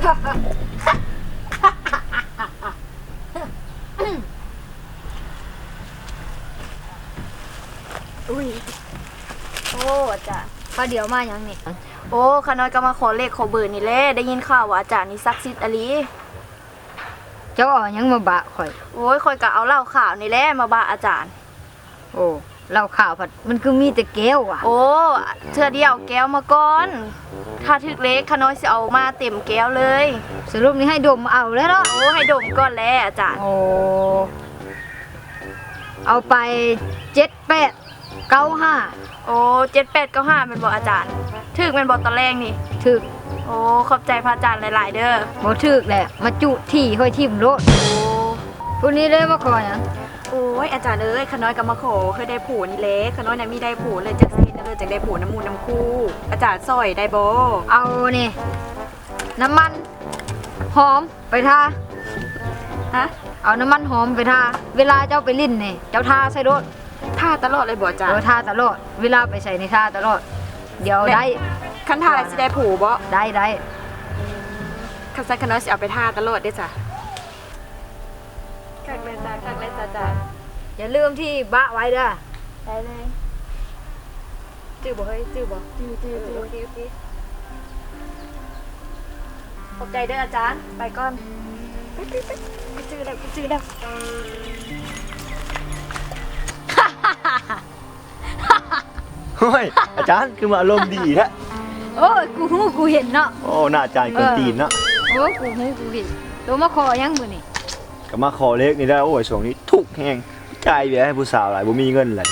อุ้ยโอ้อาจารย์พอเดี๋ยวมาอย่างนี้โอ้ขน้อยก็มาขอเลขขอเบอร์นี่แหละได้ยินข่าวว่าอาจารย์นี่ศักดิ์สิทธิ์อลีเจ้าเอายังมาบะข่อยโอ้ยข่อยก็เอาเหล้าขาวนี่แหละมาบะอาจารย์โอ้เหล้าขาวผัดมันคือมีแต่แก้วอ่ะโอ้เทื่อเดียวแก้วมาก่อนถ้าถึกเลขขน้อยสิเอามาเต็มแก้วเลยสรุปนี้ให้ดมเอาแล้วเนาะโอ้ให้ดมก่อนแล้วอาจารย์โอ้เอาไป7895โอ้7895เป็นบ่อาจารย์ถึกเป็นบ่ตอนแรกนี่ถึกโอ้ขอบใจพระอาจารย์หลายๆเด้อบ่ถึกแหละมาจุที่ค่อยทิ่มโลดโอ้ผู้นี้เลยมาขอหยังโอ้ยอาจารย์เอ้ยขน้อยก็มาขอเคยได้ผูนี่เล็กขน้อยน่ะมีได้ผูเลยจักสิเลยจักได้ผูน้ำมูน้ำคู่อาจารย์ซอยได้บ่เอานี่น้ำมันหอมไปทาฮะเอาน้ำมันหอมไปทาเวลาเจ้าไปลิ้นนี่เจ้าทาใส่รถทาตลอดเลยบ่อาจารย์ทาตลอดเวลาไปใส่ในทาตลอดเดี๋ยวได้คันทาสิได้ผูบ่ได้คันใส่ขน้อยสิเอาไปทาตลอดเด้จ้ะคักเลยจ้ะคักเลยจ้ะอาจารย์อย่าลืมที่บะไว้เด้อได้เลยจื้อบ่เฮ้ยจื้อบ่จื้อโอเคขอบใจเด้ออาจารย์ไปก่อนไปจื้อแล้วเฮ้ยอาจารย์คือมาอารมณ์ดีแท้โอ้ยกูเห็นเนาะโอ้หน้าอาจารย์กวนตีนเนาะโอ้กูเห็นตัวมาขอยังมื้อนี่ก็มาขอเลขนี่ได้โอ้ยช่วงนี้ทุกข์แฮงจ่ายเบี้ยให้ผู้สาวหลายบ่มีเงินเลย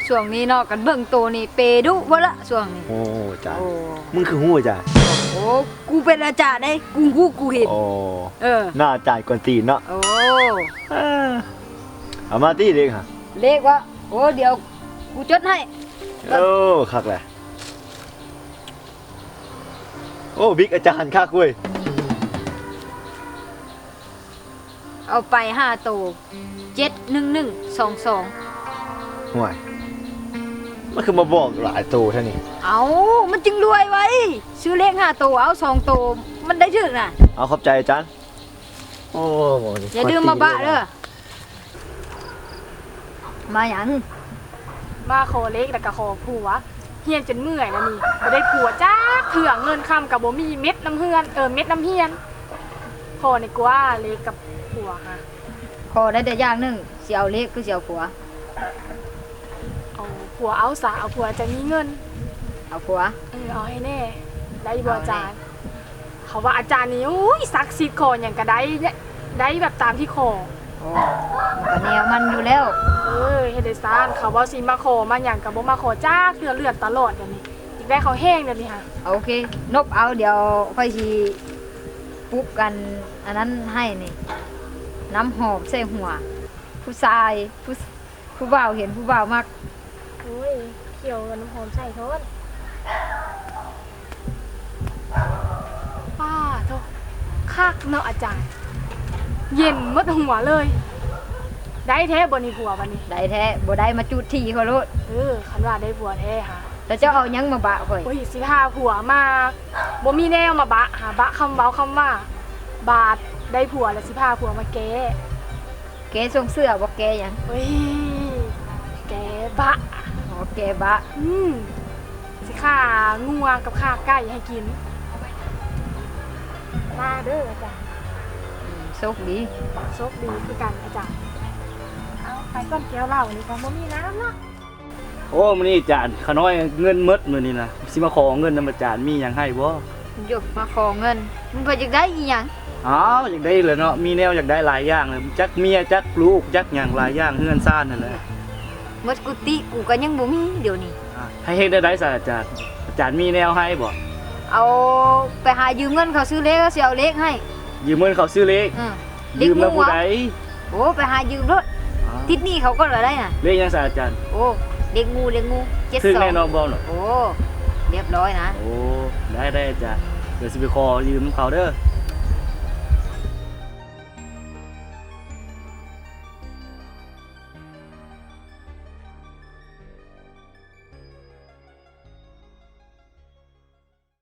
ช่วงนี้เนาะกันเบิ่งโตนี่เปดุบ่ละช่วงนี้โอ้อาจารย์มึงคือฮู้อาจารย์โอ้กูเป็นอาจารย์ได้กูเห็นโอ้หน้าอาจารย์กวนตีนเนาะโอ้เอามาตีเลขฮะเลขวะโอ้เดี๋ยวกูจดให้โอ้คักแหละโอ้บิ๊กอาจารย์คักเว้ยเอาไป5โต71122ห่วยมันคือมาบอกหลายโตแท้นี่เอามันจึงรวยไว้ซื้อเลข5โตเอา2โตมันได้ถึกน่ะเอาขอบใจอาจารย์โอ้อย่าลืมมาบะเด้อมาหยังมาขอเลขแล้วก็ขอผัวเฮียนจนเมื่อยแล้วนี่บ่ได้ผัวจ้าเถื่อเงินคำกับบ่มีเม็ดน้ำเฮือนเม็ดน้ำเฮียนขอนี่กว่าเลขกับผัวค่ะขอได้แต่อย่างนึงสิเอาเลขคือสิเอาผัวเอาผัวเอาสาเอาผัวจะมีเงินเอาผัวเอาให้แน่ได้บ่อาจารย์เขาว่าอาจารย์นี่อุ้ยศักดิ์สิทธิ์ขอหยังก็ได้แบบตามที่ขอโอ้ก็แนวมันอยู่แล้วเฮ็ดได้ซ่านเขาว่าสิมาขอมาหยังก็บ่มาขอจ้าเทื่อเลือดตลอดอย่างนี้อีกได้เขาแห้งเดี๋ยวนี้ค่ะโอเคนบเอาเดี๋ยวค่อยสิปุ๊บกันอันนั้นให้นี่น้ำหอมใส่หัวผู้ชายผู้บ่าวเห็นผู้บ่าวมักโอ้ยเขียวกับน้ำหอมใส่โทษป้าโธ่คักเนาะอาจารย์เย็นหมดหัวเลยได้แท้บ่นี่ผัวบัดนี้ได้แท้บ่ได้มาจุดที่เขาโลดคันว่าได้ผัวแท้ค่ะแล้วเจ้าเอายังมาบะข่อยโอ้ยสิพาผัวมาบ่มีแนวมาบะหาบะคำเว้าคำว่าบาดได้ผัวแล้วสิพาผัวมาแก้ส่งเสื้อบ่แก้หยังเฮ้ยแก้บะอ๋อแก้บะสิฆ่างัวกับฆ่าไก่ให้กินมาเด้ออาจารย์โชคดีคือกันอาจารย์เอาไปก้อนแก้วเหล้านี่ก็บ่มีน้ำเนาะโอ้มื้อนี้อาจารย์ขน้อยเงินหมดมื้อนี้นะสิมาขอเงินนำอาจารย์มีหยังให้บ่ยกมาขอเงินมึงก็อยากได้อีหยังอ้าวอยากได้เลยเนาะมีแนวอยากได้หลายอย่างเลยจักเมียจักลูกจักหยังหลายอย่างเฮือนซ่านนั่นแหละหมดกุฏิกูก็ยังบ่มีเดี๋ยวนี้ให้เฮ็ดได้ซะอาจารย์มีแนวให้บ่เอาไปหายืมเงินเขาซื้อเลขก็สิเอาเลขให้ยืมเงินเขาซื้อเลขยืมแล้วผู้ใดโอ้ไปหายืมรถทิศนี้เขาก็ได้น่ะเลขยังซะอาจารย์โอ้เลขงู72ถึงแน่นอนบ่เนาะโอ้เรียบร้อยนะโอ้ได้อาจารย์เดี๋ยวสิไปขอยืมเขาเด้อ